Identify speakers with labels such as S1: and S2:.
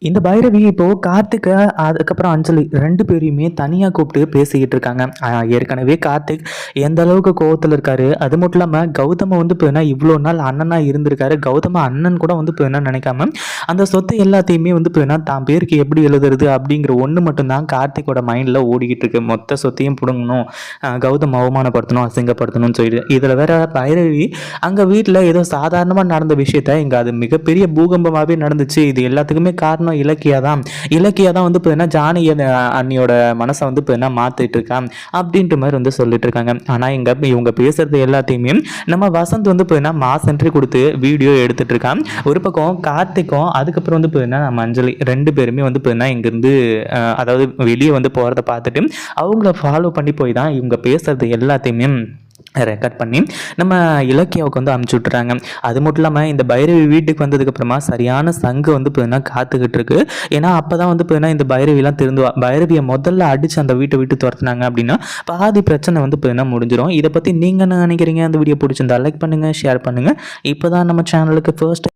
S1: இந்த பைரவி இப்போ கார்த்திக் அதுக்கப்புறம் அஞ்சலி 2 பேரையுமே தனியா கூப்பிட்டு பேசிக்கிட்டு இருக்காங்க. ஏற்கனவே கார்த்திக் எந்த அளவுக்கு கோவத்துல இருக்காரு. அது மட்டும் இல்லாம கௌதம வந்து பார்த்தீங்கன்னா இவ்வளோ நாள் அண்ணனா இருந்திருக்காரு. கௌதம அண்ணன் கூட வந்து பார்த்தீங்கன்னா நினைக்காம அந்த சொத்து எல்லாத்தையுமே வந்து பார்த்தீங்கன்னா தான் பேருக்கு எப்படி எழுதுறது அப்படிங்கிற ஒண்ணு மட்டும் தான் கார்த்திக்கோட மைண்ட்ல ஓடிக்கிட்டு இருக்கு. மொத்த சொத்தையும் புடுங்கணும். கௌதம் அவமானப்படுத்தணும், அசிங்கப்படுத்தணும்னு சொல்லிட்டு. இதுல வேற பைரவி அங்க வீட்ல ஏதோ சாதாரணமா நடந்த விஷயத்த இங்க அது மிகப்பெரிய பூகம்பமாவே நடந்துச்சு. இது எல்லாத்துக்குமே காரணம் இலக்கியா தான். இலக்கியா தான் வந்து பார்த்தீங்கன்னா ஜானகி அண்ணியோட மனசை வந்து பார்த்தீங்கன்னா மாத்திட்டு இருக்கான் அப்படின்ற மாதிரி வந்து சொல்லிட்டு இருக்காங்க. ஆனா இவங்க பேசுறது எல்லாத்தையுமே நம்ம வசந்த் வந்து பார்த்தீங்கன்னா மாஸ் என்ட்ரி கொடுத்து வீடியோ எடுத்துட்டு இருக்கான். ஒரு பக்கம் கார்த்திக்கும் அதுக்கப்புறம் வந்து பார்த்தீங்கன்னா நம்ம அஞ்சலி 2 பேருமே வந்து பார்த்தீங்கன்னா இங்கிருந்து அதாவது வெளியே வந்து போறதை பார்த்துட்டு அவங்கள ஃபாலோ பண்ணி போய் தான் இவங்க பேசுறது எல்லாத்தையுமே ரெக்கார்ட் பண்ணி நம்ம இலக்கியாவுக்கு வந்து அமுச்சு விட்டுறாங்க. அது மட்டும் இல்லாமல் இந்த பைரவி வீட்டுக்கு வந்ததுக்கப்புறமா சரியான சங்கு வந்து பார்த்தீங்கன்னா காத்துக்கிட்டு இருக்கு. ஏன்னா அப்போ தான் வந்து பார்த்தீங்கன்னா இந்த பைரவிலாம் திருந்துவா. பைரவியை முதல்ல அடித்து அந்த வீட்டை விட்டு துரத்துனாங்க அப்படின்னா பாதி பிரச்சனை வந்து பார்த்தீங்கன்னா முடிஞ்சிடும். இதை பற்றி நீங்கள் என்ன நினைக்கிறீங்க? அந்த வீடியோ பிடிச்சிருந்தா லைக் பண்ணுங்கள், ஷேர் பண்ணுங்கள். இப்போ தான் நம்ம சேனலுக்கு ஃபர்ஸ்ட்